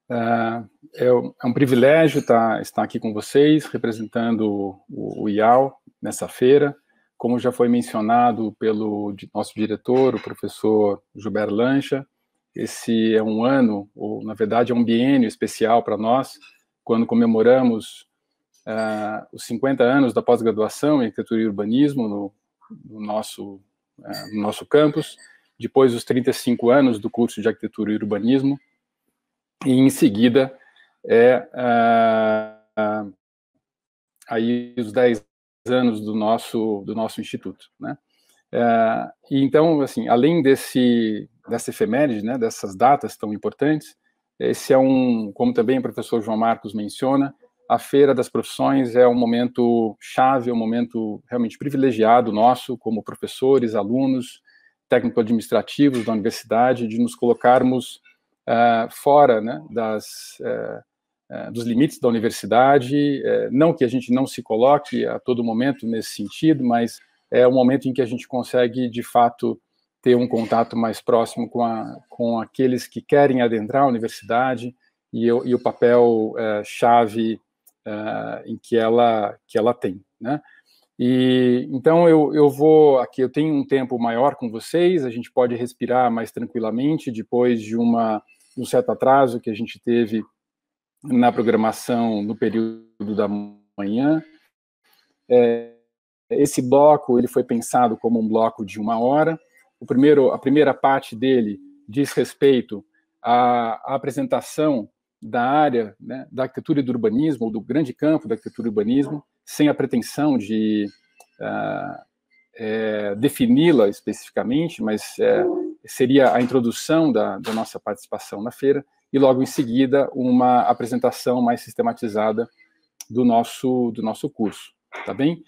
É um privilégio estar aqui com vocês, representando o IAL nessa feira. Como já foi mencionado pelo nosso diretor, o professor Gilberto Lancha, esse é um ano, ou na verdade é um biênio especial para nós, quando comemoramos os 50 anos da pós-graduação em Arquitetura e Urbanismo no nosso campus, depois os 35 anos do curso de Arquitetura e Urbanismo, e em seguida aí os 10 anos do nosso instituto, né? E então, assim, além dessa efeméride, né, dessas datas tão importantes, esse é como também o professor João Marcos menciona, a Feira das Profissões é um momento chave, é um momento realmente privilegiado nosso, como professores, alunos, técnico-administrativos da universidade, de nos colocarmos fora, né, dos limites da universidade, não que a gente não se coloque a todo momento nesse sentido, mas é um momento em que a gente consegue, de fato, ter um contato mais próximo com aqueles que querem adentrar a universidade e o papel chave em que ela tem, né? E então eu tenho um tempo maior com vocês, a gente pode respirar mais tranquilamente depois de um certo atraso que a gente teve na programação no período da manhã. Esse bloco ele foi pensado como um bloco de 1 hora. A primeira parte dele diz respeito à apresentação da área, né, da arquitetura e do urbanismo, ou do grande campo da arquitetura e urbanismo, sem a pretensão de defini-la especificamente, mas seria a introdução da nossa participação na feira, e logo em seguida uma apresentação mais sistematizada do nosso curso, tá bem?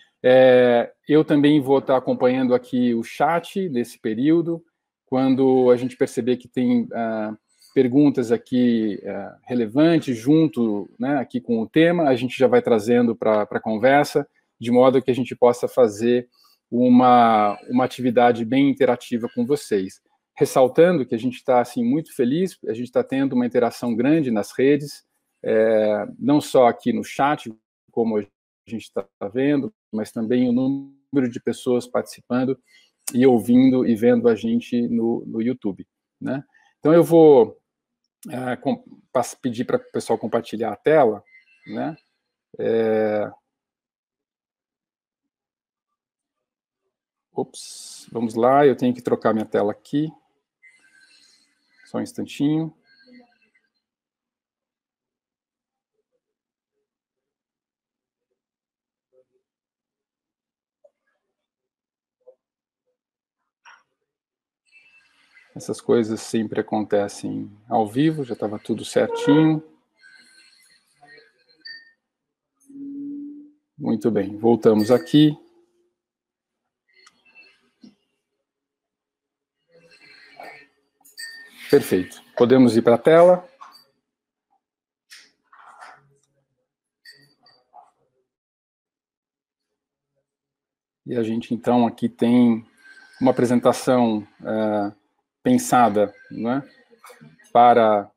Eu também vou estar acompanhando aqui o chat nesse período, quando a gente perceber que tem perguntas aqui relevantes junto, né, aqui com o tema, a gente já vai trazendo para a conversa, de modo que a gente possa fazer uma atividade bem interativa com vocês. Ressaltando que a gente está assim, muito feliz, a gente está tendo uma interação grande nas redes, não só aqui no chat, como a gente está vendo, mas também o número de pessoas participando e ouvindo e vendo a gente no YouTube, né? Então, eu vou pedir para o pessoal compartilhar a tela, né? Vamos lá, eu tenho que trocar minha tela aqui. Só um instantinho. Essas coisas sempre acontecem ao vivo, já estava tudo certinho. Muito bem, voltamos aqui. Perfeito. Podemos ir para a tela. E a gente, então, aqui tem uma apresentação pensada, né, para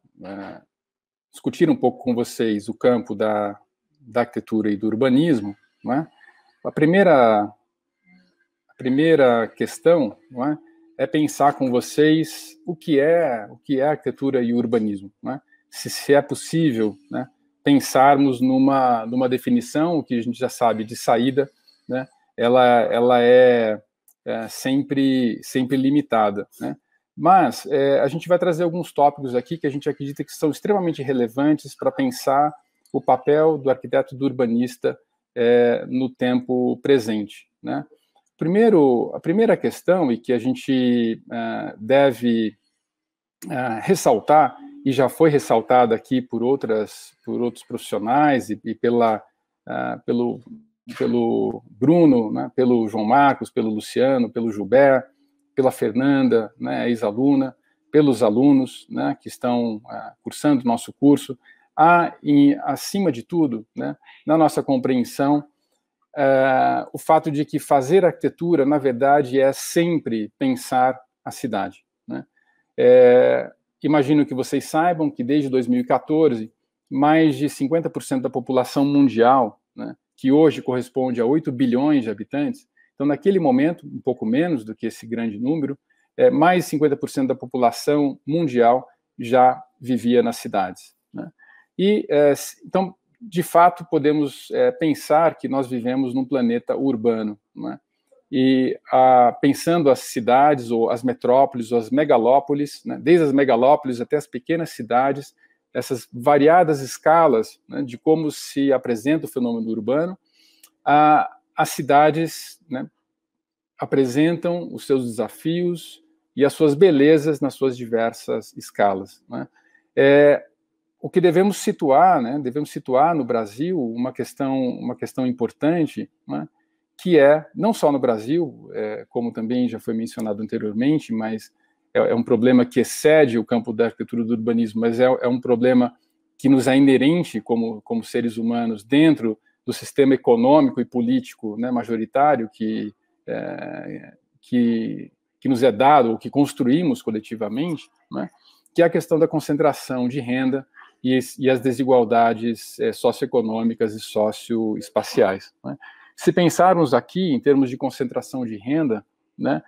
discutir um pouco com vocês o campo da arquitetura e do urbanismo, né? A primeira questão, não é pensar com vocês o que é arquitetura e urbanismo, né? Se é possível, né, pensarmos numa definição que a gente já sabe de saída, né? Ela é sempre limitada, né? Mas a gente vai trazer alguns tópicos aqui que a gente acredita que são extremamente relevantes para pensar o papel do arquiteto e do urbanista no tempo presente, né? A primeira questão, e que a gente deve ressaltar, e já foi ressaltada aqui por outros profissionais, e pelo Bruno, né, pelo João Marcos, pelo Luciano, pelo Gilberto, pela Fernanda, né, ex-aluna, pelos alunos, né, que estão cursando o nosso curso, acima de tudo, né, na nossa compreensão, o fato de que fazer arquitetura, na verdade, é sempre pensar a cidade, né? imagino que vocês saibam que desde 2014, mais de 50% da população mundial, né, que hoje corresponde a 8 bilhões de habitantes, então, naquele momento, um pouco menos do que esse grande número, mais de 50% da população mundial já vivia nas cidades, né? E, então, de fato, podemos pensar que nós vivemos num planeta urbano, né? E pensando as cidades, ou as metrópoles, ou as megalópolis, né? Desde as megalópolis até as pequenas cidades, essas variadas escalas, né, de como se apresenta o fenômeno urbano, as cidades, né, apresentam os seus desafios e as suas belezas nas suas diversas escalas, né? O que devemos situar, né? Devemos situar no Brasil uma questão importante, né? Que não só no Brasil, como também já foi mencionado anteriormente, mas é um problema que excede o campo da arquitetura do urbanismo, mas é um problema que nos é inerente como seres humanos dentro do sistema econômico e político, né, majoritário que nos é dado, ou que construímos coletivamente, né, que é a questão da concentração de renda e as desigualdades socioeconômicas e socioespaciais, né. Se pensarmos aqui em termos de concentração de renda, né,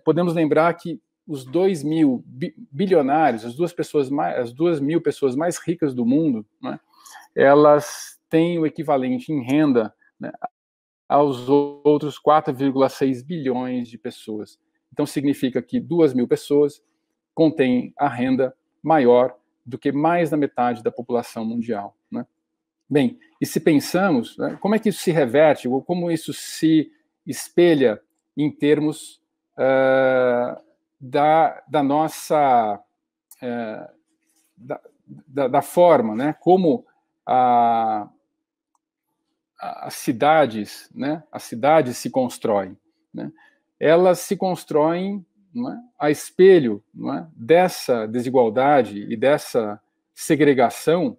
podemos lembrar que os 2.000 bilionários, as 2.000 pessoas mais ricas do mundo, né, elas têm o equivalente em renda, né, aos outros 4,6 bilhões de pessoas. Então, significa que 2.000 pessoas contêm a renda maior do que mais da metade da população mundial, né? Bem, e se pensamos, né, como é que isso se reverte, ou como isso se espelha em termos da nossa da forma, né, como as cidades, né, as cidades se constroem, né? Elas se constroem, né, a espelho, né, dessa desigualdade e dessa segregação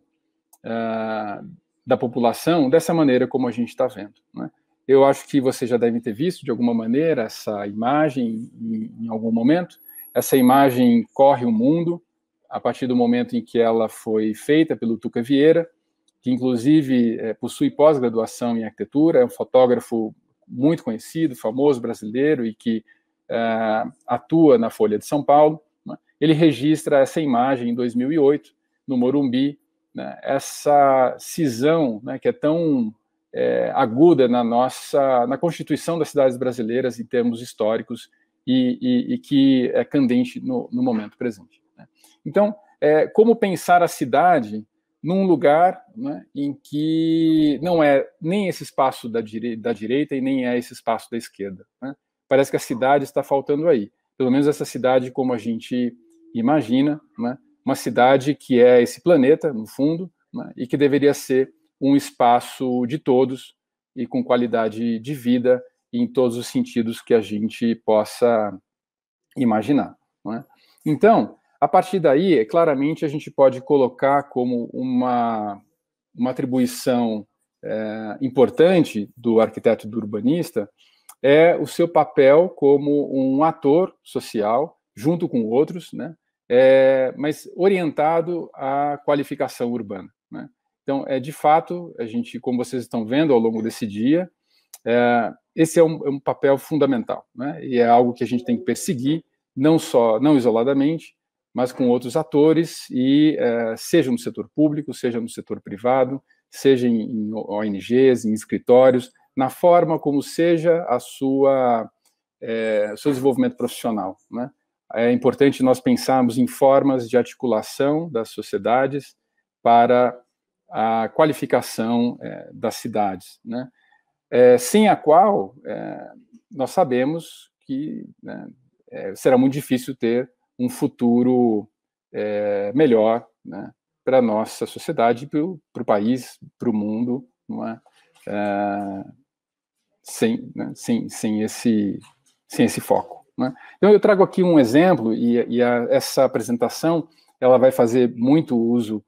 da população, dessa maneira como a gente está vendo, né? Eu acho que vocês já devem ter visto, de alguma maneira, essa imagem em algum momento. Essa imagem corre o mundo a partir do momento em que ela foi feita pelo Tuca Vieira, que inclusive possui pós-graduação em arquitetura, é um fotógrafo muito conhecido, famoso brasileiro, e que atua na Folha de São Paulo, né? Ele registra essa imagem em 2008, no Morumbi, né? Essa cisão, né, que é tão aguda na constituição das cidades brasileiras em termos históricos e que é candente no momento presente, né? Então, como pensar a cidade num lugar, né, em que não é nem esse espaço da direita e nem é esse espaço da esquerda, né? Parece que a cidade está faltando aí. Pelo menos essa cidade como a gente imagina, né? Uma cidade que é esse planeta, no fundo, né, e que deveria ser um espaço de todos e com qualidade de vida em todos os sentidos que a gente possa imaginar, né? Então, a partir daí, claramente, a gente pode colocar como uma atribuição importante do arquiteto e do urbanista o seu papel como um ator social, junto com outros, né, mas orientado à qualificação urbana, né? Então, de fato, a gente, como vocês estão vendo ao longo desse dia, esse é um papel fundamental, né, e é algo que a gente tem que perseguir, não isoladamente, mas com outros atores, e seja no setor público, seja no setor privado, seja em ONGs, em escritórios, na forma como seja o seu desenvolvimento profissional, né? É importante nós pensarmos em formas de articulação das sociedades para a qualificação das cidades, né? Sem a qual nós sabemos que, né, será muito difícil ter um futuro melhor, né, para a nossa sociedade, para o país, para o mundo, não é? Sem esse foco, né? Então, eu trago aqui um exemplo, e essa apresentação ela vai fazer muito uso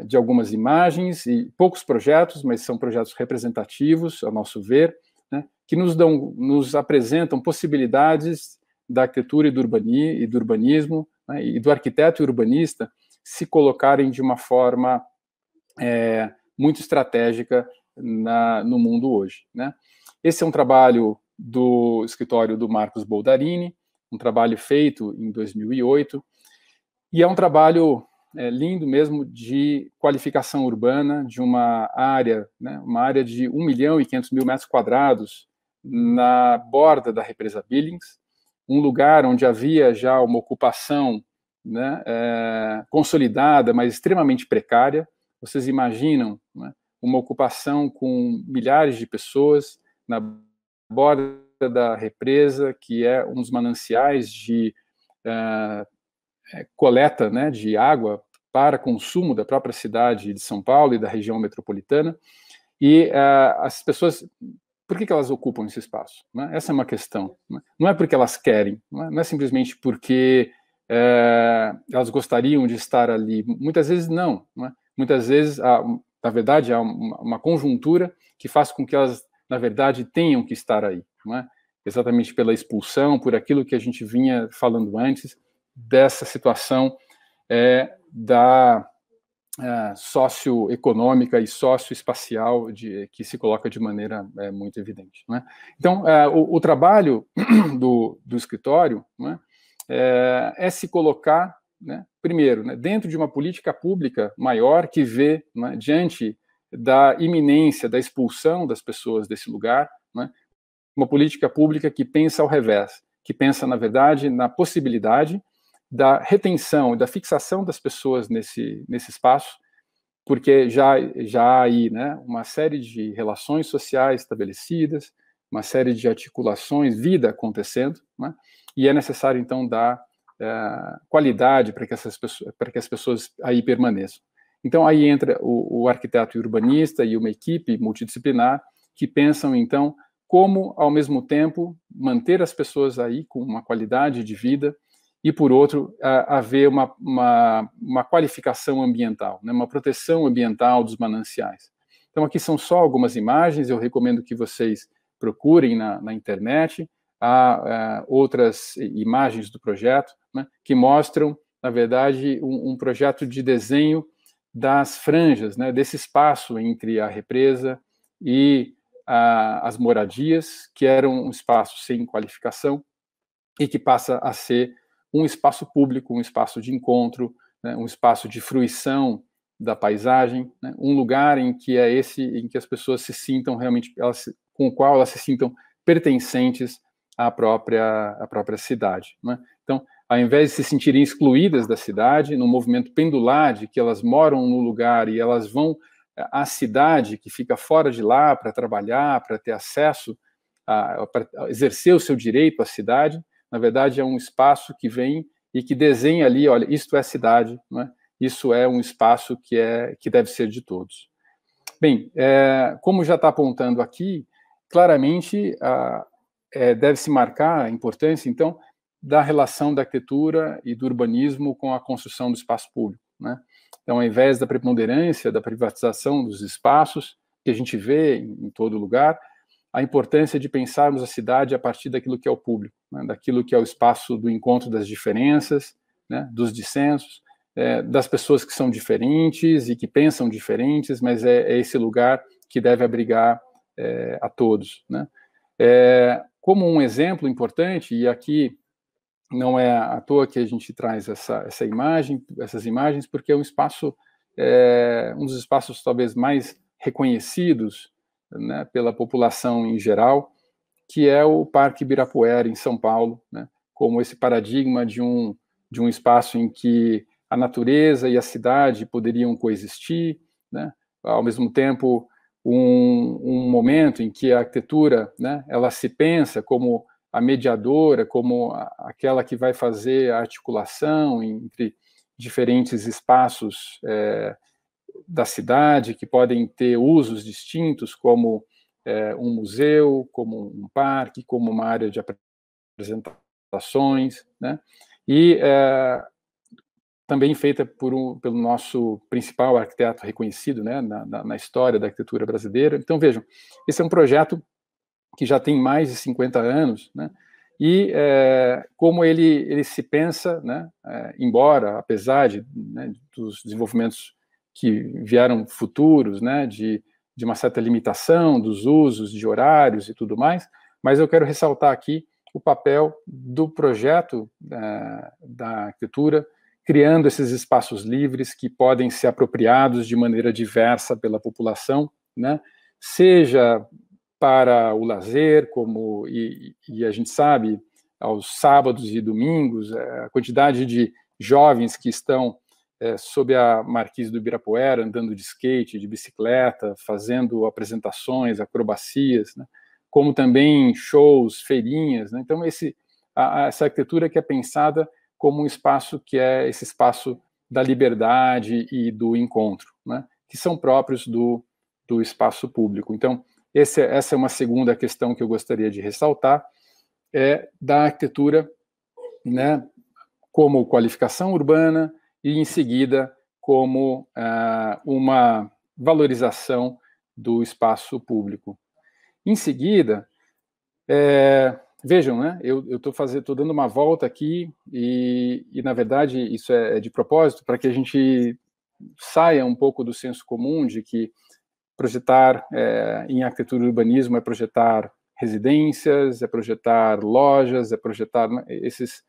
de algumas imagens e poucos projetos, mas são projetos representativos, a nosso ver, né, que nos apresentam possibilidades da arquitetura e do urbanismo né, e do arquiteto e urbanista se colocarem de uma forma muito estratégica no mundo hoje, né? Esse é um trabalho do escritório do Marcos Boldarini, um trabalho feito em 2008, e é um trabalho lindo mesmo de qualificação urbana de uma área, né, uma área de 1.500.000 metros quadrados na borda da represa Billings, um lugar onde havia já uma ocupação, né, consolidada, mas extremamente precária. Vocês imaginam, né, uma ocupação com milhares de pessoas na borda da represa, que é um dos mananciais de coleta, né, de água para consumo da própria cidade de São Paulo e da região metropolitana. E as pessoas, por que elas ocupam esse espaço? Né? Essa é uma questão. Né? Não é porque elas querem, não é simplesmente porque elas gostariam de estar ali. Muitas vezes não. Né? Muitas vezes, na verdade, há uma conjuntura que faz com que elas, na verdade, tenham que estar aí. Não é? Exatamente pela expulsão, por aquilo que a gente vinha falando antes, dessa situação da socioeconômica e socioespacial que se coloca de maneira muito evidente. Né? Então, o trabalho do escritório, né, se colocar, né, primeiro, né, dentro de uma política pública maior que vê, né, diante da iminência da expulsão das pessoas desse lugar, né, uma política pública que pensa ao revés, que pensa, na verdade, na possibilidade da retenção e da fixação das pessoas nesse espaço, porque já há aí, né, uma série de relações sociais estabelecidas, uma série de articulações, vida acontecendo, né, e é necessário, então, dar qualidade para que as pessoas aí permaneçam. Então, aí entra o arquiteto e urbanista e uma equipe multidisciplinar que pensam, então, como, ao mesmo tempo, manter as pessoas aí com uma qualidade de vida e, por outro, haver uma qualificação ambiental, né, uma proteção ambiental dos mananciais. Então, aqui são só algumas imagens, eu recomendo que vocês procurem na internet, há outras imagens do projeto, né, que mostram, na verdade, um projeto de desenho das franjas, né, desse espaço entre a represa e as moradias, que eram um espaço sem qualificação e que passa a ser um espaço público, um espaço de encontro, né, um espaço de fruição da paisagem, né, um lugar em que em que as pessoas se sintam realmente, com o qual elas se sintam pertencentes à própria cidade. Né? Então, ao invés de se sentirem excluídas da cidade, no movimento pendular de que elas moram no lugar e elas vão à cidade que fica fora de lá para trabalhar, para ter acesso, para exercer o seu direito à cidade, na verdade, é um espaço que vem e que desenha ali, olha, isto é cidade, né? Isso é um espaço que deve ser de todos. Bem, como já está apontando aqui, claramente deve-se marcar a importância, então, da relação da arquitetura e do urbanismo com a construção do espaço público, né? Então, ao invés da preponderância da privatização dos espaços, que a gente vê em todo lugar, a importância de pensarmos a cidade a partir daquilo que é o público, né, daquilo que é o espaço do encontro das diferenças, né, dos dissensos, das pessoas que são diferentes e que pensam diferentes, mas é esse lugar que deve abrigar a todos. Né? Como um exemplo importante, e aqui não é à toa que a gente traz essas imagens, porque é um espaço, um dos espaços talvez mais reconhecidos, né, pela população em geral, que é o Parque Ibirapuera, em São Paulo, né, como esse paradigma de um espaço em que a natureza e a cidade poderiam coexistir, né, ao mesmo tempo um momento em que a arquitetura, né, ela se pensa como a mediadora, como aquela que vai fazer a articulação entre diferentes espaços da cidade, que podem ter usos distintos, como um museu, como um parque, como uma área de apresentações, né? E também feita pelo nosso principal arquiteto reconhecido, né, na história da arquitetura brasileira. Então, vejam, esse é um projeto que já tem mais de 50 anos, né, E como ele se pensa, né, embora, apesar dos desenvolvimentos que vieram futuros, né, de uma certa limitação dos usos de horários e tudo mais, mas eu quero ressaltar aqui o papel do projeto da arquitetura, criando esses espaços livres que podem ser apropriados de maneira diversa pela população, né, seja para o lazer, e a gente sabe, aos sábados e domingos, a quantidade de jovens que estão sob a marquise do Ibirapuera, andando de skate, de bicicleta, fazendo apresentações, acrobacias, né? Como também shows, feirinhas, né? Então, essa arquitetura que é pensada como um espaço que é esse espaço da liberdade e do encontro, né? Que são próprios do espaço público. Então, essa é uma segunda questão que eu gostaria de ressaltar, da arquitetura, né, como qualificação urbana e, em seguida, como uma valorização do espaço público. Em seguida, vejam, né, eu estou dando uma volta aqui e, na verdade, isso é de propósito, para que a gente saia um pouco do senso comum de que projetar em arquitetura e urbanismo é projetar residências, é projetar lojas, é projetar esses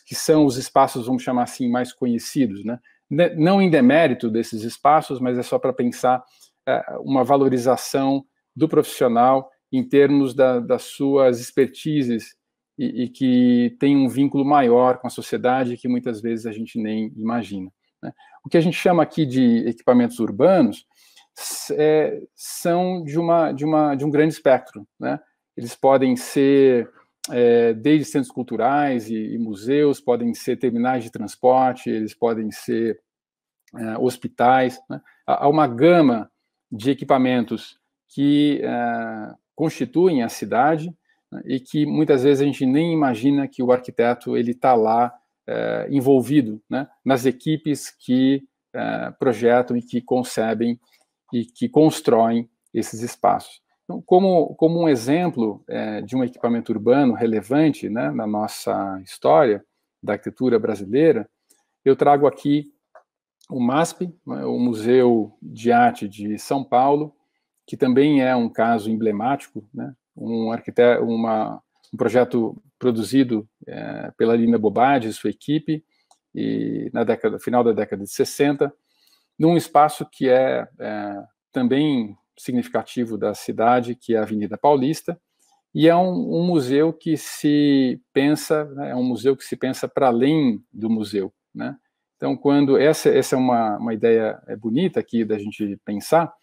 que são os espaços, vamos chamar assim, mais conhecidos, né? Não em demérito desses espaços, mas é só para pensar uma valorização do profissional em termos das suas expertises e que tem um vínculo maior com a sociedade que muitas vezes a gente nem imagina, né? O que a gente chama aqui de equipamentos urbanos são de um grande espectro, né? Eles podem ser desde centros culturais e museus, podem ser terminais de transporte, eles podem ser hospitais, né? Há uma gama de equipamentos que constituem a cidade, né? E que muitas vezes a gente nem imagina que o arquiteto ele está lá envolvido, né? Nas equipes que projetam e que concebem e que constroem esses espaços. Então, como um exemplo de um equipamento urbano relevante, né, na nossa história da arquitetura brasileira, eu trago aqui o MASP, né, o Museu de Arte de São Paulo, que também é um caso emblemático, né, um projeto produzido pela Lina Bobardi e sua equipe, e final da década de 60, num espaço que é também significativo da cidade, que é a Avenida Paulista, e é um museu que se pensa, né, para além do museu, né? Então, essa é uma ideia bonita aqui da gente pensar,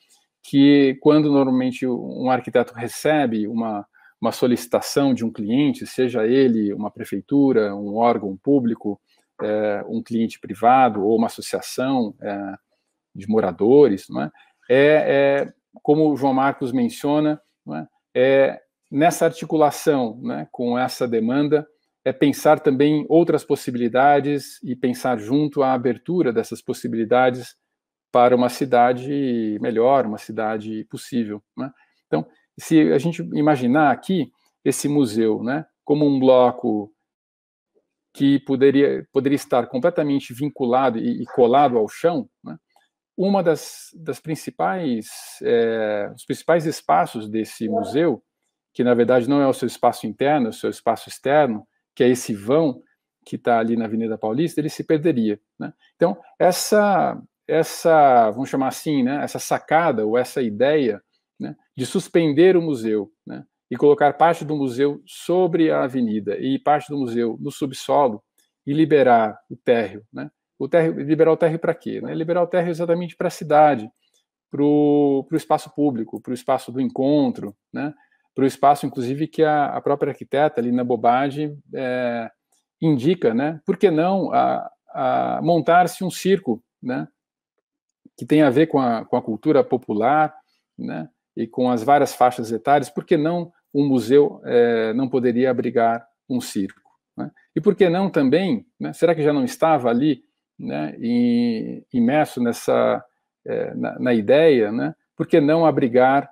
que quando normalmente um arquiteto recebe uma solicitação de um cliente, seja ele uma prefeitura, um órgão público, um cliente privado ou uma associação de moradores, não é? Como o João Marcos menciona, não é? Nessa articulação, né, com essa demanda, pensar também outras possibilidades e pensar junto à abertura dessas possibilidades para uma cidade melhor, uma cidade possível, né? Então, se a gente imaginar aqui esse museu, né, como um bloco que poderia estar completamente vinculado e colado ao chão, né? Uma os principais espaços desse museu, que na verdade não é o seu espaço interno, é o seu espaço externo, que é esse vão que está ali na Avenida Paulista, ele se perderia, né? Então, essa, vamos chamar assim, né, essa sacada ou essa ideia, né, de suspender o museu, né, e colocar parte do museu sobre a avenida e parte do museu no subsolo e liberar o térreo, né? Liberar o térreo para quê? Né? Liberar o térreo exatamente para a cidade, para o espaço público, para o espaço do encontro, né? Para o espaço, inclusive, que a própria arquiteta, Lina Bobardi, indica, né? Por que não montar-se um circo, né? Que tem a ver com a cultura popular, né? E com as várias faixas etárias. Por que não um museu não poderia abrigar um circo, né? E por que não também, né? Será que já não estava ali, né, imerso na ideia, né? Por que não abrigar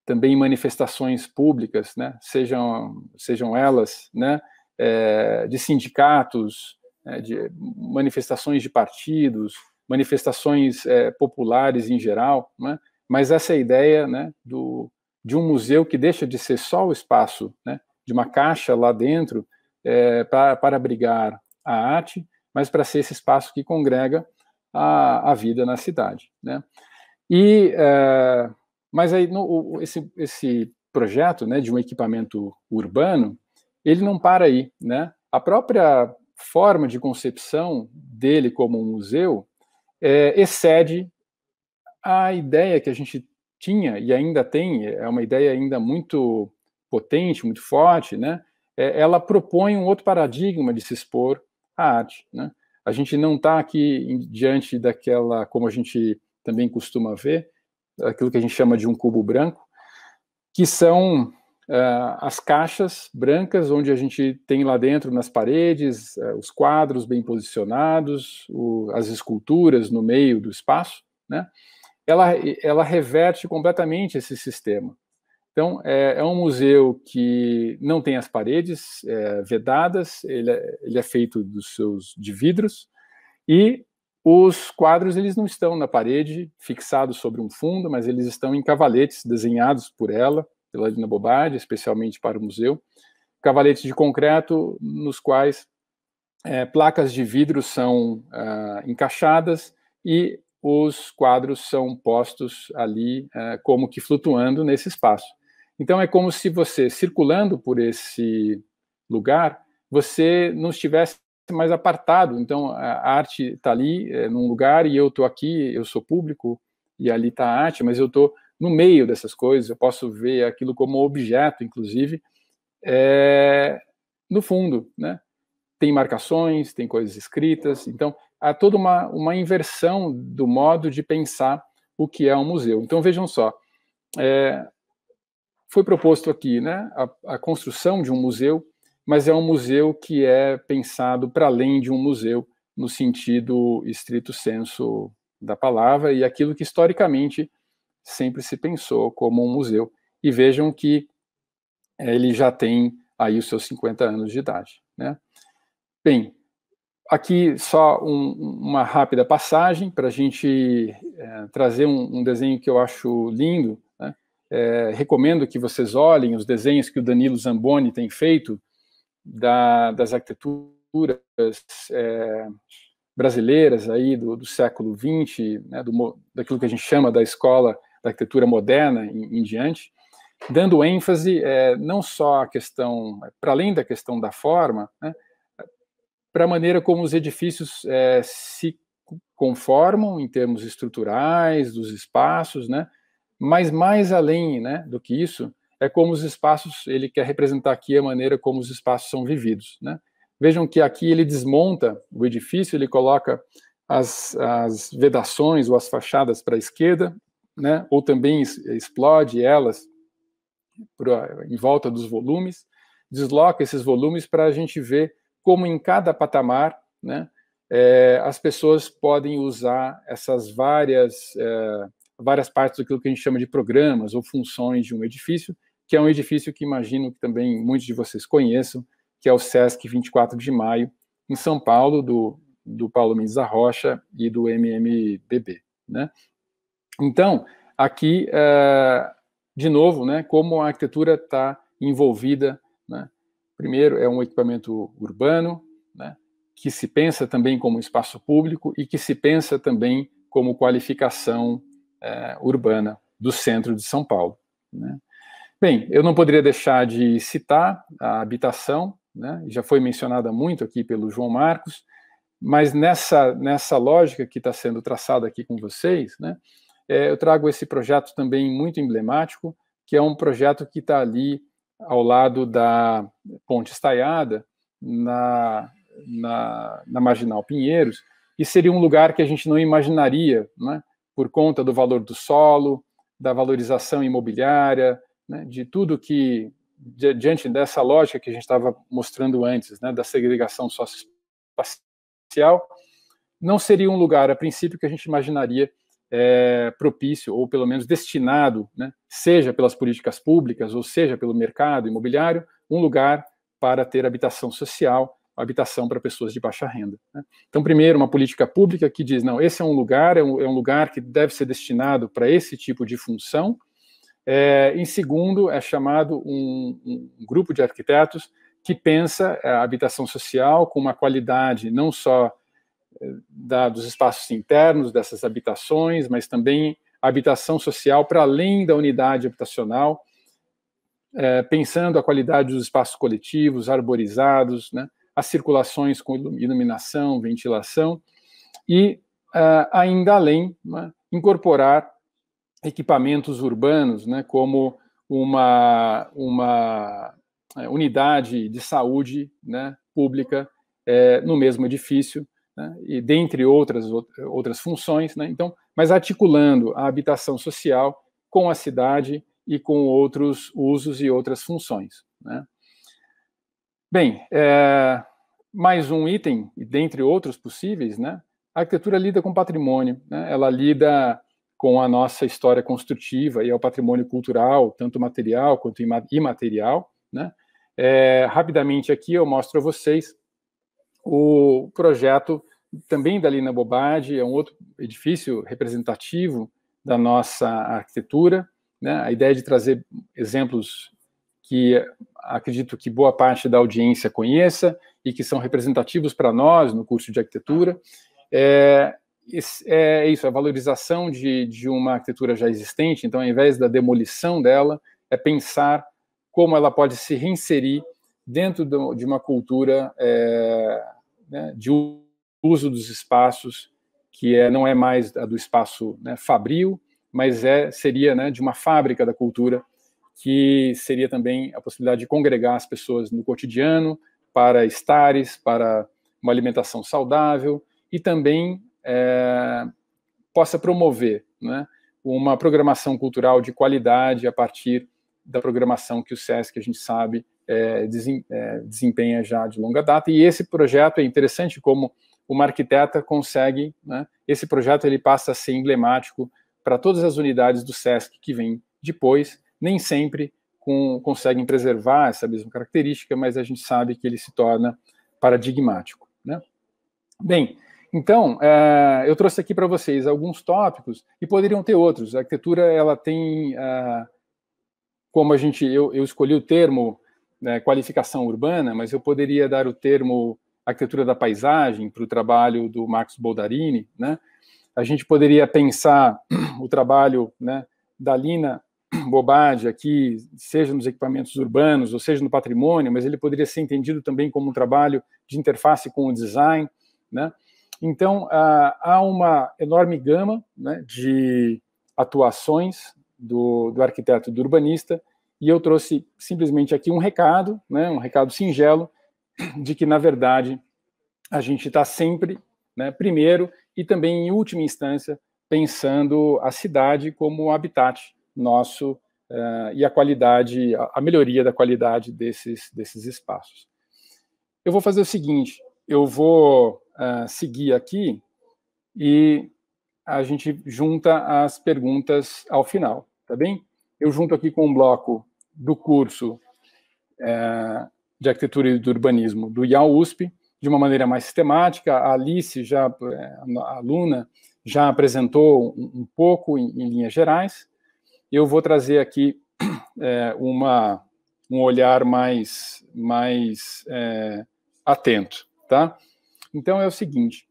também manifestações públicas, né, sejam elas, né, de sindicatos, de manifestações de partidos, manifestações populares em geral, né, mas essa ideia, né, de um museu que deixa de ser só o espaço, né, de uma caixa lá dentro para abrigar a arte, mas para ser esse espaço que congrega a vida na cidade, né? Mas aí esse projeto, né, de um equipamento urbano, ele não para aí, né? A própria forma de concepção dele como um museu excede a ideia que a gente tinha e ainda tem, é uma ideia ainda muito potente, muito forte, né? Ela propõe um outro paradigma de se expor à arte, né? A gente não está aqui diante daquela, como a gente também costuma ver, aquilo que a gente chama de um cubo branco, que são as caixas brancas, onde a gente tem lá dentro, nas paredes, os quadros bem posicionados, as esculturas no meio do espaço, né? Ela reverte completamente esse sistema. Então, é um museu que não tem as paredes vedadas, ele é feito de vidros, e os quadros eles não estão na parede, fixados sobre um fundo, mas eles estão em cavaletes desenhados por ela, pela Lina Bobardi, especialmente para o museu. Cavaletes de concreto, nos quais placas de vidro são encaixadas e os quadros são postos ali como que flutuando nesse espaço. Então, é como se você, circulando por esse lugar, você não estivesse mais apartado. Então, a arte está ali num lugar e eu estou aqui, eu sou público, e ali está a arte, mas eu estou no meio dessas coisas, eu posso ver aquilo como objeto, inclusive, no fundo, né? Tem marcações, tem coisas escritas, então há toda uma inversão do modo de pensar o que é um museu. Então, vejam só, foi proposto aqui, né, a construção de um museu, mas é um museu que é pensado para além de um museu, no sentido estrito sensu da palavra, e aquilo que historicamente sempre se pensou como um museu. E vejam que ele já tem aí os seus 50 anos de idade, né? Bem, aqui só uma rápida passagem para a gente trazer um desenho que eu acho lindo, né? Recomendo que vocês olhem os desenhos que o Danilo Zamboni tem feito das arquiteturas brasileiras aí do século XX, né, daquilo que a gente chama da escola da arquitetura moderna em diante, dando ênfase não só à questão, para além da questão da forma, né, para a maneira como os edifícios se conformam em termos estruturais, dos espaços, né? Mas mais além, né, do que isso, é como os espaços, ele quer representar aqui a maneira como os espaços são vividos, né? Vejam que aqui ele desmonta o edifício, ele coloca as vedações ou as fachadas para a esquerda, né? Ou também explode elas em volta dos volumes, desloca esses volumes para a gente ver como em cada patamar, né, as pessoas podem usar essas várias partes daquilo que a gente chama de programas ou funções de um edifício, que é um edifício que imagino que também muitos de vocês conheçam, que é o Sesc 24 de Maio, em São Paulo, do Paulo Mendes da Rocha e do MMBB, né? Então, aqui, de novo, né, como a arquitetura está envolvida, né? Primeiro, é um equipamento urbano, né, que se pensa também como espaço público e que se pensa também como qualificação urbana do centro de São Paulo, né? Bem, eu não poderia deixar de citar a habitação, né, já foi mencionada muito aqui pelo João Marcos, mas nessa lógica que está sendo traçada aqui com vocês, né, eu trago esse projeto também muito emblemático, que é um projeto que está ali ao lado da Ponte Estaiada, na Marginal Pinheiros, e seria um lugar que a gente não imaginaria, né, por conta do valor do solo, da valorização imobiliária, né, de tudo que, diante dessa lógica que a gente estava mostrando antes, né, da segregação socioespacial, não seria um lugar, a princípio, que a gente imaginaria propício, ou pelo menos destinado, né, seja pelas políticas públicas, ou seja pelo mercado imobiliário, um lugar para ter habitação social, habitação para pessoas de baixa renda. Né? Então, primeiro, uma política pública que diz, não, esse é um lugar que deve ser destinado para esse tipo de função. Em segundo, é chamado um grupo de arquitetos que pensa a habitação social com uma qualidade não só dos espaços internos dessas habitações, mas também a habitação social para além da unidade habitacional, pensando a qualidade dos espaços coletivos, arborizados, né, as circulações com iluminação, ventilação, e ainda além, né, incorporar equipamentos urbanos, né, como uma unidade de saúde, né, pública no mesmo edifício, né, e dentre outras funções, né, então, mas articulando a habitação social com a cidade e com outros usos e outras funções. Né. Bem, mais um item, dentre outros possíveis, né, a arquitetura lida com patrimônio, né, ela lida com a nossa história construtiva e ao patrimônio cultural, tanto material quanto imaterial. Né. Rapidamente aqui eu mostro a vocês o projeto também da Lina Bobardi, é um outro edifício representativo da nossa arquitetura, né, a ideia de trazer exemplos que acredito que boa parte da audiência conheça e que são representativos para nós no curso de arquitetura. É isso, a valorização de uma arquitetura já existente, então, ao invés da demolição dela, é pensar como ela pode se reinserir dentro de uma cultura né, de uso dos espaços, que não é mais a do espaço, né, fabril, mas seria, né, de uma fábrica da cultura, que seria também a possibilidade de congregar as pessoas no cotidiano para estares, para uma alimentação saudável, e também possa promover, né, uma programação cultural de qualidade a partir da programação que o SESC, a gente sabe, desempenha já de longa data. E esse projeto é interessante como uma arquiteta consegue, né, esse projeto ele passa a ser emblemático para todas as unidades do SESC que vêm depois, nem sempre conseguem preservar essa mesma característica, mas a gente sabe que ele se torna paradigmático. Né? Bem, então, eu trouxe aqui para vocês alguns tópicos, e poderiam ter outros. A arquitetura, ela tem, como eu escolhi o termo, né, qualificação urbana, mas eu poderia dar o termo arquitetura da paisagem para o trabalho do Marcos Boldarini. Né? A gente poderia pensar o trabalho, né, da Lina Bobardi aqui, seja nos equipamentos urbanos, ou seja no patrimônio, mas ele poderia ser entendido também como um trabalho de interface com o design. Né? Então, há uma enorme gama, né, de atuações do arquiteto e do urbanista, e eu trouxe simplesmente aqui um recado, né, um recado singelo, de que, na verdade, a gente está sempre, né, primeiro e também em última instância, pensando a cidade como o habitat nosso e a qualidade, a melhoria da qualidade desses espaços. Eu vou fazer o seguinte, eu vou seguir aqui e a gente junta as perguntas ao final, tá bem? Eu junto aqui com um bloco do curso de Arquitetura e do Urbanismo do IAU-USP, de uma maneira mais sistemática. A Alice, a aluna, já apresentou um pouco em linhas gerais. Eu vou trazer aqui um olhar mais atento, tá? Então, é o seguinte,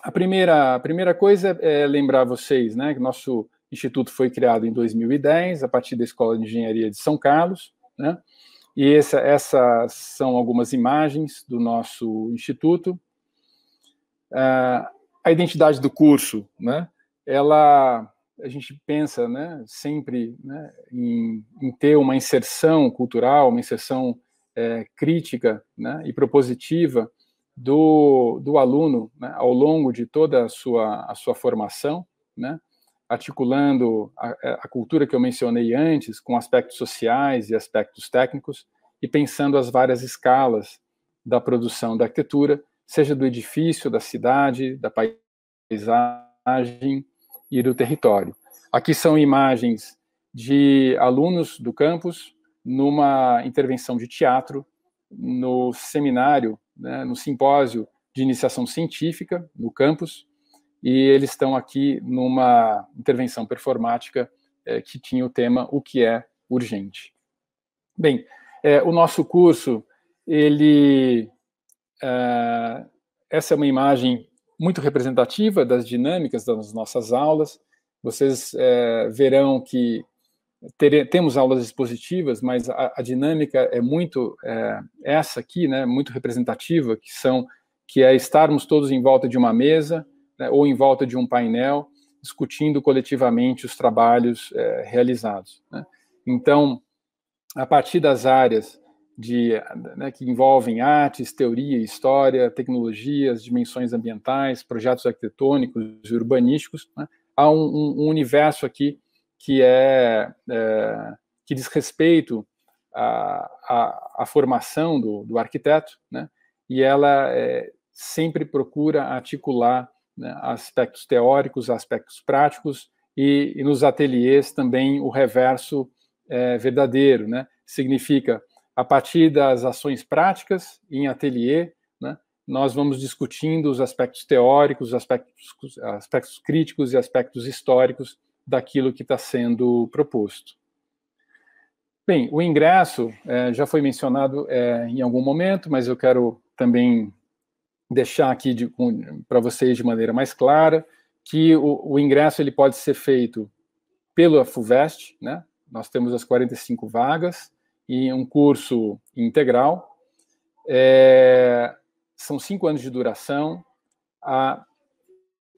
a primeira coisa é lembrar vocês, né, que nosso instituto foi criado em 2010, a partir da Escola de Engenharia de São Carlos, né, e essas são algumas imagens do nosso instituto. A identidade do curso, né, a gente pensa, né, sempre, né, em ter uma inserção cultural, uma inserção crítica, né, e propositiva do aluno, né, ao longo de toda a sua formação, né, articulando a cultura que eu mencionei antes com aspectos sociais e aspectos técnicos e pensando as várias escalas da produção da arquitetura, seja do edifício, da cidade, da paisagem, e do território. Aqui são imagens de alunos do campus numa intervenção de teatro no seminário, né, no simpósio de iniciação científica no campus, e eles estão aqui numa intervenção performática que tinha o tema O que é urgente. Bem, o nosso curso, essa é uma imagem muito representativa das dinâmicas das nossas aulas. Vocês verão que temos aulas expositivas, mas a dinâmica é muito essa aqui, né, muito representativa, que é estarmos todos em volta de uma mesa, né, ou em volta de um painel, discutindo coletivamente os trabalhos realizados, né? Então, a partir das áreas né, que envolvem artes, teoria, história, tecnologias, dimensões ambientais, projetos arquitetônicos e urbanísticos, né, há um universo aqui que diz respeito à formação do arquiteto, né, e ela sempre procura articular, né, aspectos teóricos, aspectos práticos, e nos ateliês também o reverso verdadeiro, né? Significa, a partir das ações práticas em ateliê, né, nós vamos discutindo os aspectos teóricos, aspectos críticos e aspectos históricos daquilo que está sendo proposto. Bem, o ingresso já foi mencionado em algum momento, mas eu quero também deixar aqui para vocês de maneira mais clara que o ingresso ele pode ser feito pela FUVEST, né? Nós temos as 45 vagas e um curso integral. São 5 anos de duração. A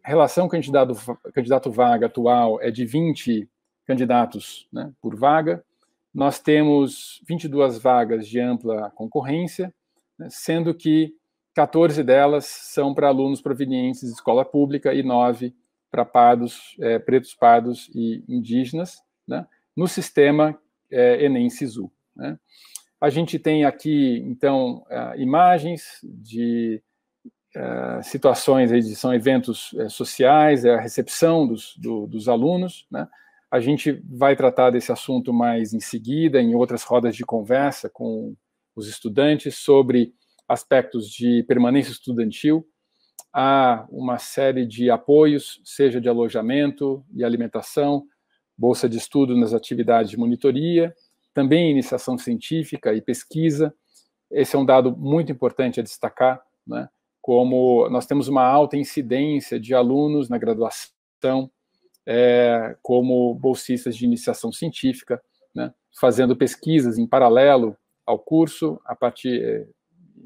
relação candidato-vaga atual é de 20 candidatos, né, por vaga. Nós temos 22 vagas de ampla concorrência, né, sendo que 14 delas são para alunos provenientes de escola pública e 9 para pardos, pretos, pardos e indígenas, né, no sistema Enem-Sisu, né. A gente tem aqui, então, imagens de situações aí, são eventos sociais, a recepção dos alunos, né. A gente vai tratar desse assunto mais em seguida, em outras rodas de conversa com os estudantes, sobre aspectos de permanência estudantil. Há uma série de apoios, seja de alojamento e alimentação, bolsa de estudo nas atividades de monitoria, também iniciação científica e pesquisa. Esse é um dado muito importante a destacar, né? Como nós temos uma alta incidência de alunos na graduação, como bolsistas de iniciação científica, né, fazendo pesquisas em paralelo ao curso, a partir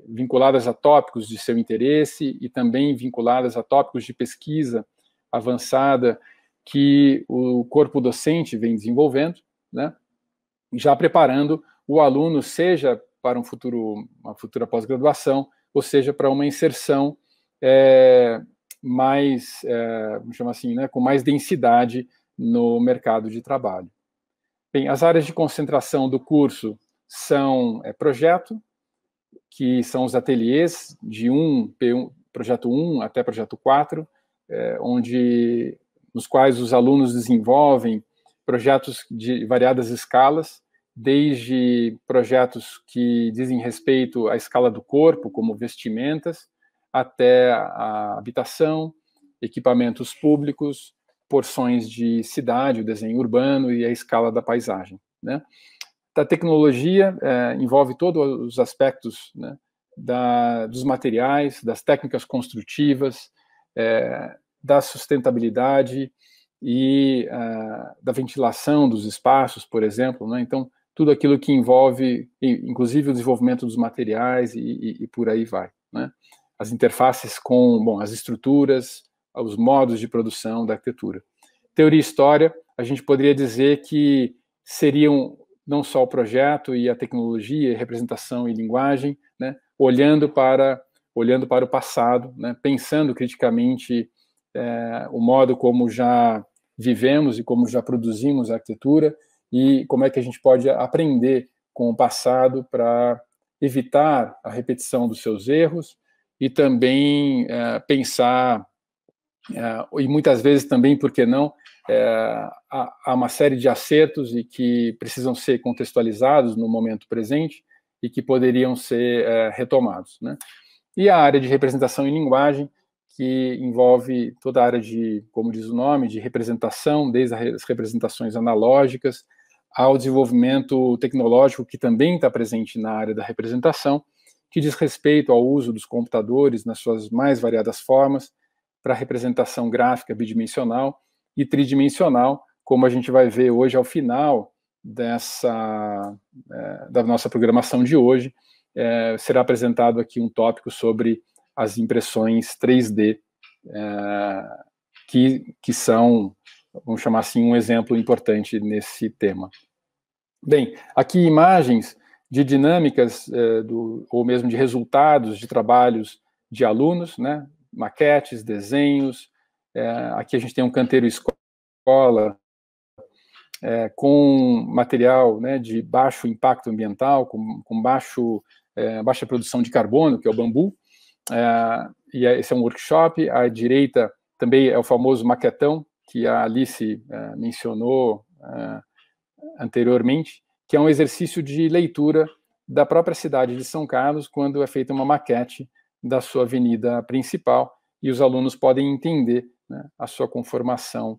vinculadas a tópicos de seu interesse e também vinculadas a tópicos de pesquisa avançada que o corpo docente vem desenvolvendo, né, já preparando o aluno, seja para uma futura pós-graduação, ou seja, para uma inserção mais, vamos chamar assim, né, com mais densidade no mercado de trabalho. Bem, as áreas de concentração do curso são projeto, que são os ateliês de projeto 1 até projeto 4, nos quais os alunos desenvolvem projetos de variadas escalas, desde projetos que dizem respeito à escala do corpo, como vestimentas, até a habitação, equipamentos públicos, porções de cidade, o desenho urbano e a escala da paisagem, né? A tecnologia envolve todos os aspectos, né, dos materiais, das técnicas construtivas, da sustentabilidade e da ventilação dos espaços, por exemplo, né? Então, tudo aquilo que envolve, inclusive, o desenvolvimento dos materiais e por aí vai, né? As interfaces com, as estruturas, os modos de produção da arquitetura. Teoria e história, a gente poderia dizer que seriam não só o projeto e a tecnologia, representação e linguagem, né, olhando para o passado, né, pensando criticamente o modo como já vivemos e como já produzimos a arquitetura e como é que a gente pode aprender com o passado para evitar a repetição dos seus erros e também pensar e muitas vezes também, por que não, há uma série de acertos e que precisam ser contextualizados no momento presente e que poderiam ser retomados, né? E a área de representação em linguagem, que envolve toda a área de, como diz o nome, de representação, desde as representações analógicas ao desenvolvimento tecnológico, que também está presente na área da representação, que diz respeito ao uso dos computadores nas suas mais variadas formas, para representação gráfica bidimensional e tridimensional, como a gente vai ver hoje ao final da nossa programação de hoje. Será apresentado aqui um tópico sobre as impressões 3D, que são, vamos chamar assim, um exemplo importante nesse tema. Bem, aqui imagens de dinâmicas ou mesmo de resultados de trabalhos de alunos, né? Maquetes, desenhos. Aqui a gente tem um canteiro escola com material, né, de baixo impacto ambiental, com baixa produção de carbono, que é o bambu. E esse é um workshop. À direita também é o famoso maquetão, que a Alice mencionou anteriormente, que é um exercício de leitura da própria cidade de São Carlos, quando é feita uma maquete da sua avenida principal, e os alunos podem entender, né, a sua conformação,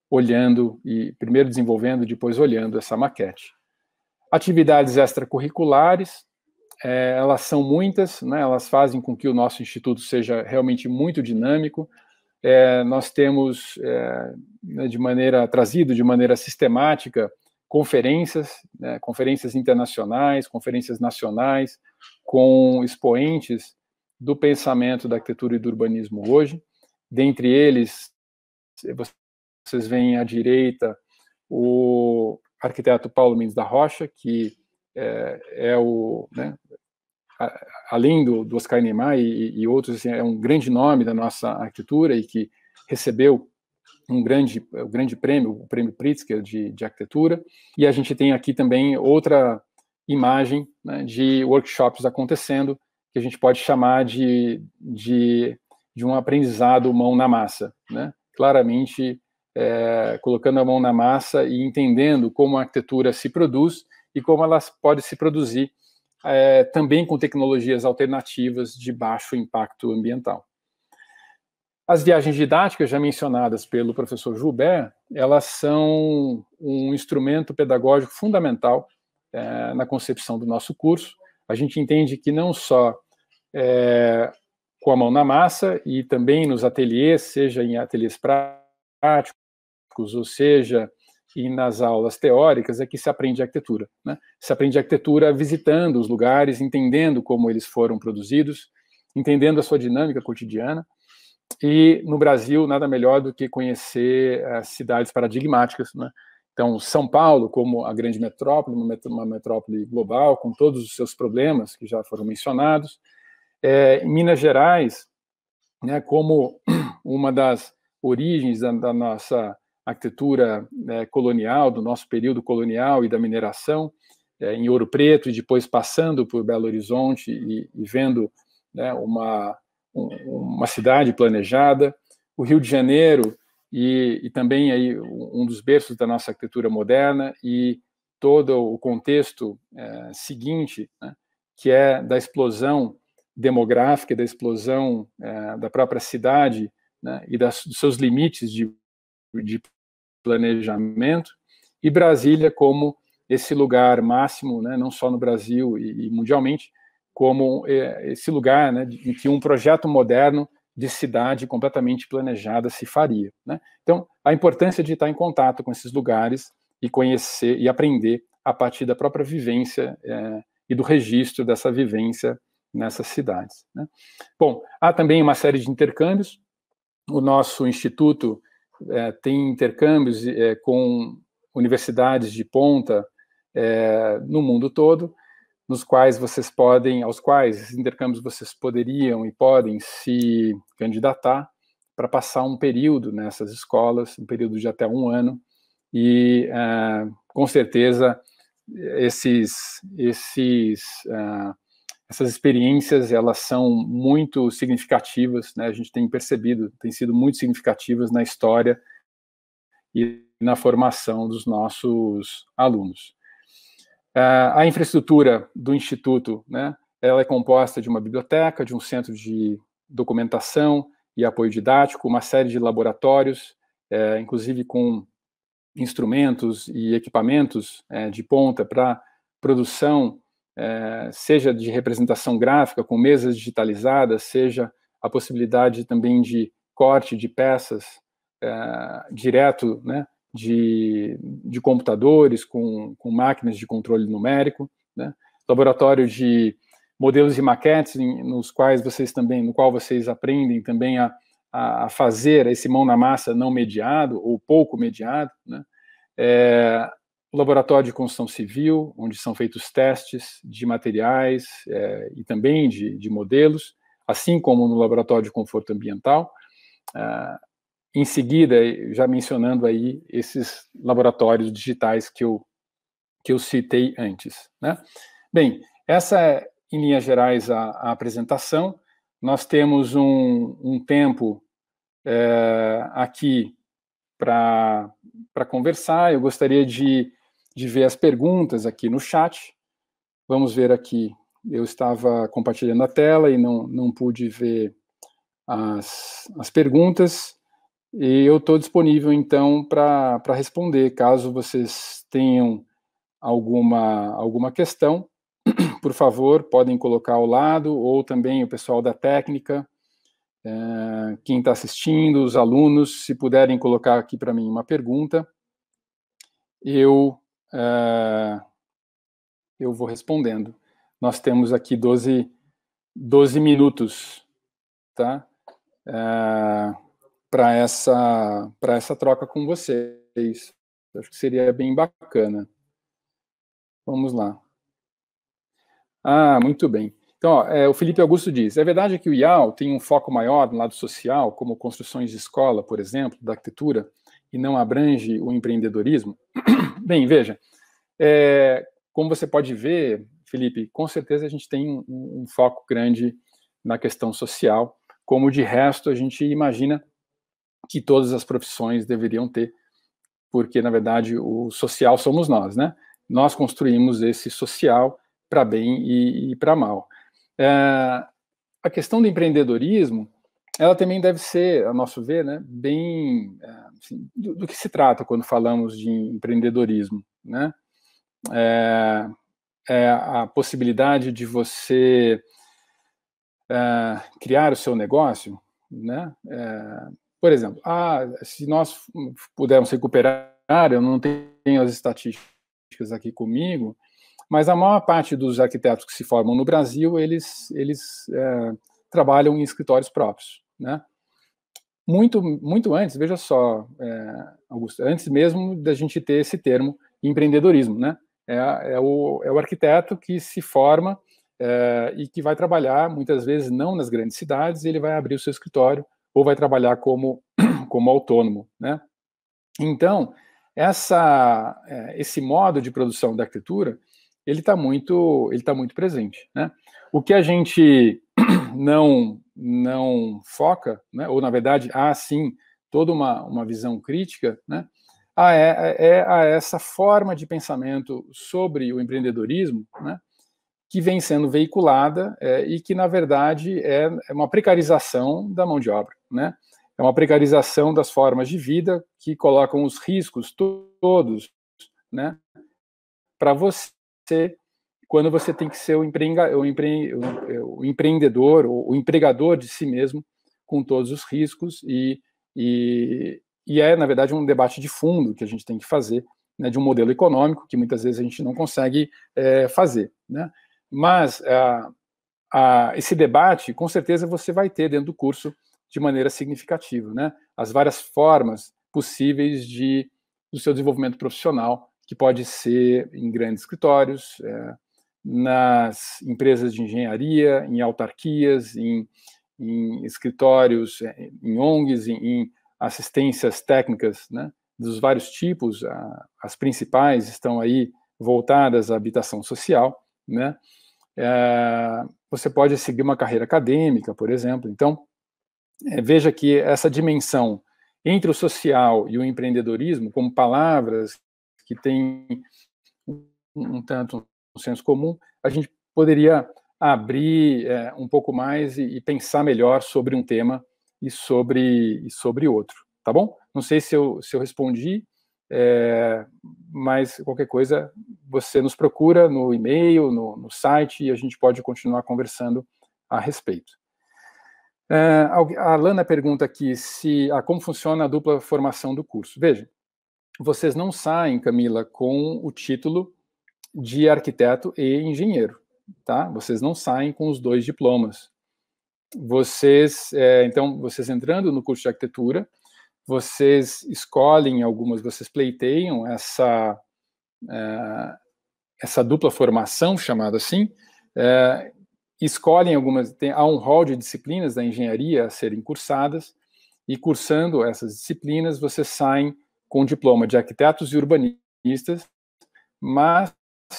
olhando, e primeiro desenvolvendo, depois olhando essa maquete. Atividades extracurriculares, elas são muitas, né, elas fazem com que o nosso instituto seja realmente muito dinâmico. Nós temos, trazido de maneira sistemática, conferências, né, conferências internacionais, conferências nacionais, com expoentes do pensamento da arquitetura e do urbanismo hoje. Dentre eles, vocês veem à direita o arquiteto Paulo Mendes da Rocha, que né, além do Oscar Niemeyer e outros, assim, é um grande nome da nossa arquitetura e que recebeu o grande prêmio, o Prêmio Pritzker de arquitetura. E a gente tem aqui também outra imagem, né, de workshops acontecendo, que a gente pode chamar de um aprendizado mão na massa, né? Claramente colocando a mão na massa e entendendo como a arquitetura se produz e como ela pode se produzir também com tecnologias alternativas de baixo impacto ambiental. As viagens didáticas, já mencionadas pelo professor Joubert, elas são um instrumento pedagógico fundamental na concepção do nosso curso. A gente entende que não só com a mão na massa e também nos ateliês, seja em ateliês práticos, ou seja, e nas aulas teóricas, é que se aprende arquitetura, né? Se aprende arquitetura visitando os lugares, entendendo como eles foram produzidos, entendendo a sua dinâmica cotidiana. E no Brasil, nada melhor do que conhecer cidades paradigmáticas, né? Então, São Paulo, como a grande metrópole, uma metrópole global, com todos os seus problemas que já foram mencionados. Minas Gerais, né, como uma das origens da nossa arquitetura colonial, do nosso período colonial e da mineração, em Ouro Preto, e depois passando por Belo Horizonte e vendo, né, uma cidade planejada. O Rio de Janeiro, e também aí um dos berços da nossa arquitetura moderna, e todo o contexto seguinte, né, que é da explosão demográfica, da explosão da própria cidade, né, e dos seus limites de planejamento, e Brasília como esse lugar máximo, né, não só no Brasil e mundialmente, como esse lugar, né, em que um projeto moderno de cidade completamente planejada se faria, né? Então, a importância de estar em contato com esses lugares e conhecer e aprender a partir da própria vivência e do registro dessa vivência nessas cidades, né? Bom, há também uma série de intercâmbios. O nosso instituto tem intercâmbios com universidades de ponta no mundo todo, aos quais esses intercâmbios vocês poderiam e podem se candidatar para passar um período nessas escolas, um período de até 1 ano, e com certeza essas experiências, elas são muito significativas, né? A gente tem percebido, tem sido muito significativas na história e na formação dos nossos alunos. A infraestrutura do Instituto, né, ela é composta de uma biblioteca, de um centro de documentação e apoio didático, uma série de laboratórios, inclusive com instrumentos e equipamentos de ponta para produção, seja de representação gráfica, com mesas digitalizadas, seja a possibilidade também de corte de peças direto, né, de computadores com máquinas de controle numérico, né? Laboratório de modelos e maquetes, no qual vocês aprendem também a fazer esse mão na massa não mediado ou pouco mediado, né? Laboratório de construção civil, onde são feitos testes de materiais e também de modelos, assim como no laboratório de conforto ambiental. Em seguida, já mencionando aí esses laboratórios digitais que eu citei antes, né? Bem, essa é, em linhas gerais, a apresentação. Nós temos um tempo aqui para conversar. Eu gostaria de ver as perguntas aqui no chat. Vamos ver aqui. Eu estava compartilhando a tela e não pude ver as perguntas. E eu estou disponível, então, para responder, caso vocês tenham alguma questão. Por favor, podem colocar ao lado, ou também o pessoal da técnica, quem está assistindo, os alunos, se puderem colocar aqui para mim uma pergunta, eu vou respondendo. Nós temos aqui 12 minutos, tá? Para essa troca com vocês. Acho que seria bem bacana. Vamos lá. Muito bem. Então, ó, o Felipe Augusto diz, é verdade que o IAL tem um foco maior no lado social, como construções de escola, por exemplo, da arquitetura, e não abrange o empreendedorismo? Bem, veja, como você pode ver, Felipe, com certeza a gente tem um foco grande na questão social, como de resto a gente imagina que todas as profissões deveriam ter, porque, na verdade, o social somos nós, né? Nós construímos esse social para bem e para mal. A questão do empreendedorismo, ela também deve ser, a nosso ver, né, bem assim, do que se trata quando falamos de empreendedorismo, né? A possibilidade de você criar o seu negócio, né? Por exemplo, se nós pudermos recuperar, eu não tenho as estatísticas aqui comigo, mas a maior parte dos arquitetos que se formam no Brasil, eles trabalham em escritórios próprios, né? Muito antes, veja só, Augusto, antes mesmo da gente ter esse termo empreendedorismo, né? É o arquiteto que se forma e que vai trabalhar, muitas vezes, não nas grandes cidades, ele vai abrir o seu escritório ou vai trabalhar como autônomo, né? Então, esse modo de produção da arquitetura, ele está muito presente, né? O que a gente não foca, né? Ou, na verdade, há, sim, toda uma visão crítica, né? A essa forma de pensamento sobre o empreendedorismo, né? Que vem sendo veiculada e que, na verdade, é uma precarização da mão de obra, né? É uma precarização das formas de vida que colocam os riscos todos, né, para você, quando você tem que ser o empreendedor, o empregador de si mesmo, com todos os riscos, e na verdade, um debate de fundo que a gente tem que fazer, né, de um modelo econômico que muitas vezes a gente não consegue fazer, né? Mas esse debate, com certeza, você vai ter dentro do curso de maneira significativa, né? As várias formas possíveis do seu desenvolvimento profissional, que pode ser em grandes escritórios, nas empresas de engenharia, em autarquias, em escritórios, em ONGs, em assistências técnicas, né? Dos vários tipos. As principais estão aí voltadas à habitação social, né? você pode seguir uma carreira acadêmica, por exemplo. Então, veja que essa dimensão entre o social e o empreendedorismo, como palavras que têm um tanto um senso comum, a gente poderia abrir um pouco mais e pensar melhor sobre um tema e sobre outro, tá bom? Não sei se eu respondi, mas qualquer coisa você nos procura no e-mail, no site, e a gente pode continuar conversando a respeito. A Lana pergunta aqui como funciona a dupla formação do curso. Veja, vocês não saem, Camila, com o título de arquiteto e engenheiro, tá? Vocês não saem com os 2 diplomas. Então, vocês entrando no curso de arquitetura, vocês escolhem vocês pleiteiam essa dupla formação, chamada assim, escolhem há um rol de disciplinas da engenharia a serem cursadas, e cursando essas disciplinas, vocês saem com o diploma de arquitetos e urbanistas, mas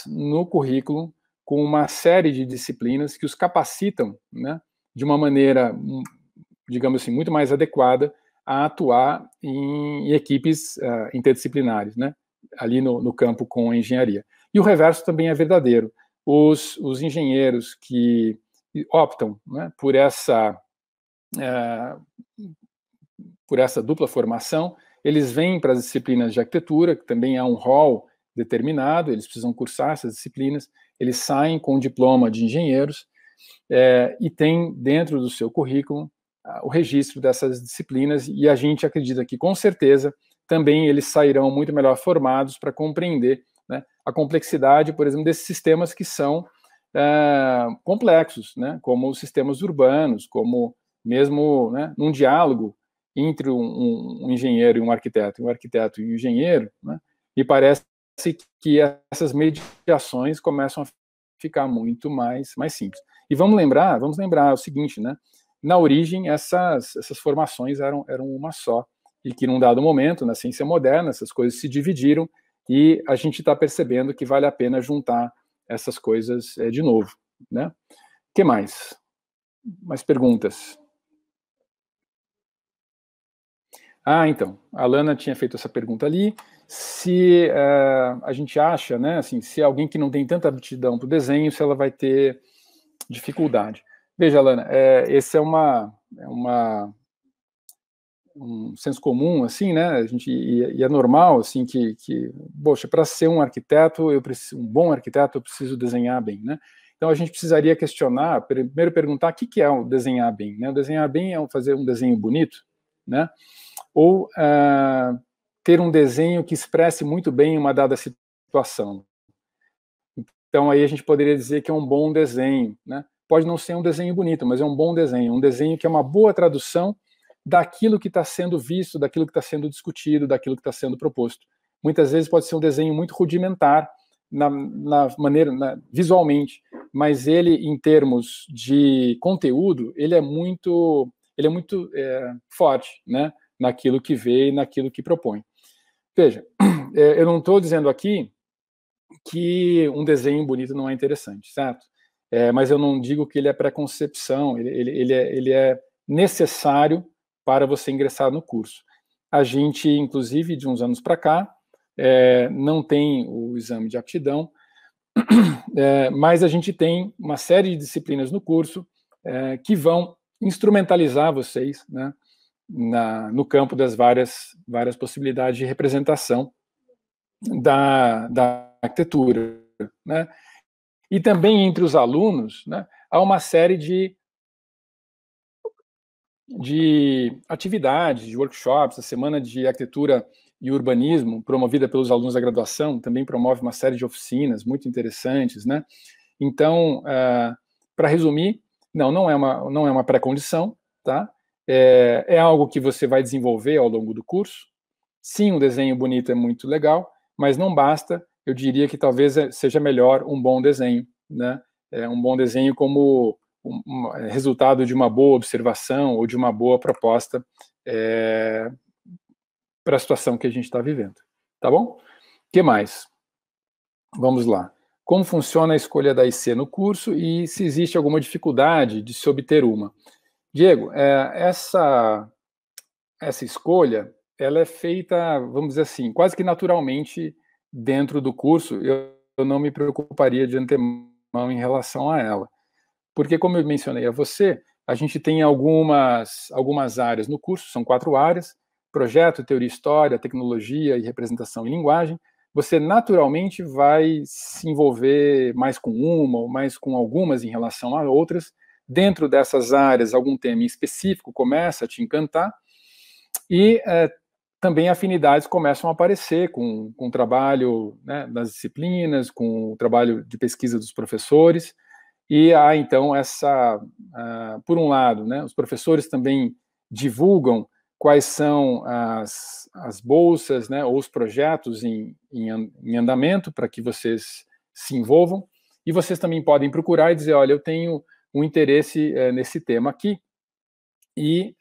no currículo com uma série de disciplinas que os capacitam, né, de uma maneira, digamos assim, muito mais adequada a atuar em equipes interdisciplinares, né, ali no campo com a engenharia. E o reverso também é verdadeiro. Os engenheiros que optam, né, por essa dupla formação, eles vêm para as disciplinas de arquitetura, que também há um rol determinado, eles precisam cursar essas disciplinas, eles saem com o diploma de engenheiros e tem dentro do seu currículo o registro dessas disciplinas, e a gente acredita que, com certeza, também eles sairão muito melhor formados para compreender, né, a complexidade, por exemplo, desses sistemas que são complexos, né, como os sistemas urbanos, como mesmo, né, num diálogo entre um engenheiro e um arquiteto e um engenheiro, né, e parece que essas mediações começam a ficar muito mais simples. E vamos lembrar o seguinte, né, na origem essas formações eram uma só, e que num dado momento, na ciência moderna, essas coisas se dividiram, e a gente está percebendo que vale a pena juntar essas coisas de novo, né? O que mais? Mais perguntas? Então, a Lana tinha feito essa pergunta ali, se a gente acha, né, assim, se alguém que não tem tanta aptidão para o desenho, se ela vai ter dificuldade. Veja, Lana, esse é um senso comum, assim, né, a gente, e é normal, assim, poxa, para ser um arquiteto, um bom arquiteto, eu preciso desenhar bem, né? Então, a gente precisaria questionar, primeiro perguntar o que é o desenhar bem, né? O desenhar bem é fazer um desenho bonito, né? Ou ter um desenho que expresse muito bem uma dada situação. Então, aí a gente poderia dizer que é um bom desenho, né? Pode não ser um desenho bonito, mas é um bom desenho, um desenho que é uma boa tradução daquilo que está sendo visto, daquilo que está sendo discutido, daquilo que está sendo proposto. Muitas vezes pode ser um desenho muito rudimentar na maneira, visualmente, mas ele, em termos de conteúdo, ele é muito forte, né, naquilo que vê e naquilo que propõe. Veja, eu não estou dizendo aqui que um desenho bonito não é interessante, certo? Mas eu não digo que ele é preconcepção, ele é necessário para você ingressar no curso. A gente, inclusive, de uns anos para cá, não tem o exame de aptidão, mas a gente tem uma série de disciplinas no curso que vão instrumentalizar vocês, né, no campo das várias possibilidades de representação da arquitetura, né? E também entre os alunos, né, há uma série de atividades, de workshops. A Semana de Arquitetura e Urbanismo, promovida pelos alunos da graduação, também promove uma série de oficinas muito interessantes, né? Então, para resumir, não é uma pré-condição, tá? É algo que você vai desenvolver ao longo do curso. Sim, um desenho bonito é muito legal, mas não basta. Eu diria que talvez seja melhor um bom desenho, né? Um bom desenho como resultado de uma boa observação ou de uma boa proposta para a situação que a gente está vivendo. Tá bom? O que mais? Vamos lá. como funciona a escolha da IC no curso e se existe alguma dificuldade de se obter uma. Diego, essa escolha, ela é feita, vamos dizer assim, quase que naturalmente dentro do curso. Eu não me preocuparia de antemão em relação a ela. Porque, como eu mencionei a você, a gente tem algumas áreas no curso, são 4 áreas: projeto, teoria e história, tecnologia e representação em linguagem. Você naturalmente vai se envolver mais com uma ou mais com algumas em relação a outras. Dentro dessas áreas, algum tema em específico começa a te encantar, e também afinidades começam a aparecer com o trabalho, né, das disciplinas, com o trabalho de pesquisa dos professores. E há, então, por um lado, né, os professores também divulgam quais são as bolsas, né, ou os projetos em andamento para que vocês se envolvam, e vocês também podem procurar e dizer, olha, eu tenho um interesse nesse tema aqui, e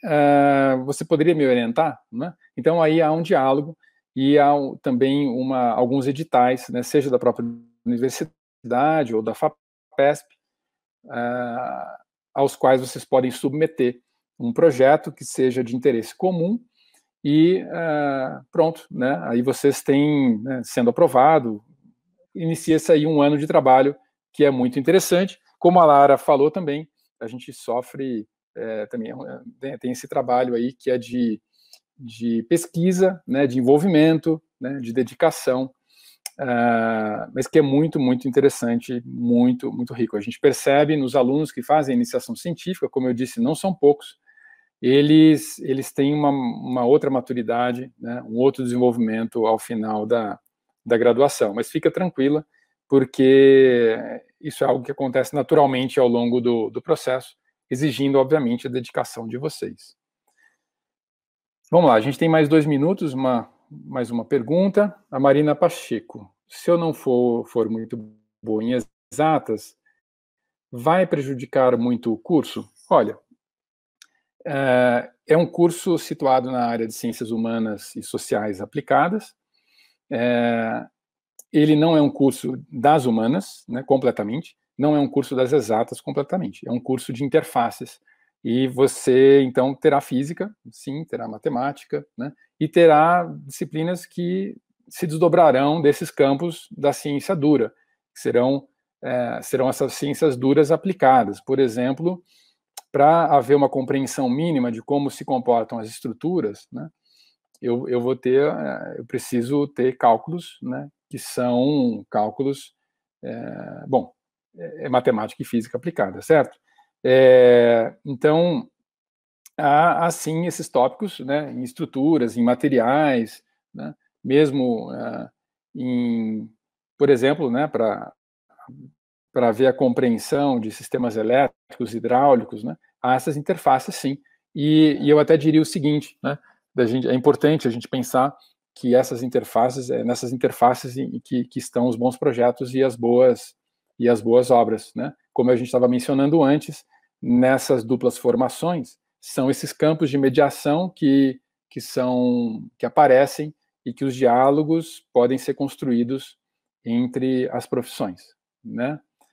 você poderia me orientar? Né? Então, aí há um diálogo, e há também alguns editais, né, seja da própria universidade ou da FAPESP, aos quais vocês podem submeter um projeto que seja de interesse comum, e pronto, né? Aí vocês têm, né, sendo aprovado, inicia-se aí um ano de trabalho que é muito interessante. Como a Lara falou também, a gente sofre também, tem esse trabalho aí que é de pesquisa, né, de envolvimento, né, de dedicação, mas que é muito, muito interessante, muito, muito rico. A gente percebe nos alunos que fazem iniciação científica, como eu disse, não são poucos, eles têm uma outra maturidade, né, um outro desenvolvimento ao final da graduação. Mas fica tranquila, porque isso é algo que acontece naturalmente ao longo do processo, exigindo, obviamente, a dedicação de vocês. Vamos lá, a gente tem mais 2 minutos, mais uma pergunta. A Marina Pacheco: se eu não for muito boa em exatas, vai prejudicar muito o curso? Olha, é um curso situado na área de ciências humanas e sociais aplicadas. Ele não é um curso das humanas, né, completamente, não é um curso das exatas completamente, é um curso de interfaces. E você, então, terá física, sim, terá matemática, né, e terá disciplinas que se desdobrarão desses campos da ciência dura, que serão essas ciências duras aplicadas. Por exemplo, para haver uma compreensão mínima de como se comportam as estruturas, né, eu preciso ter cálculos, né, que são cálculos, matemática e física aplicada, certo? Então, há sim esses tópicos, né, em estruturas, em materiais, né, mesmo por exemplo, né, para ver a compreensão de sistemas elétricos, hidráulicos, né, há essas interfaces, sim. E eu até diria o seguinte, né, é importante a gente pensar que nessas interfaces que estão os bons projetos e as boas obras, né? Como a gente estava mencionando antes, nessas duplas formações, são esses campos de mediação que aparecem, e que os diálogos podem ser construídos entre as profissões, né?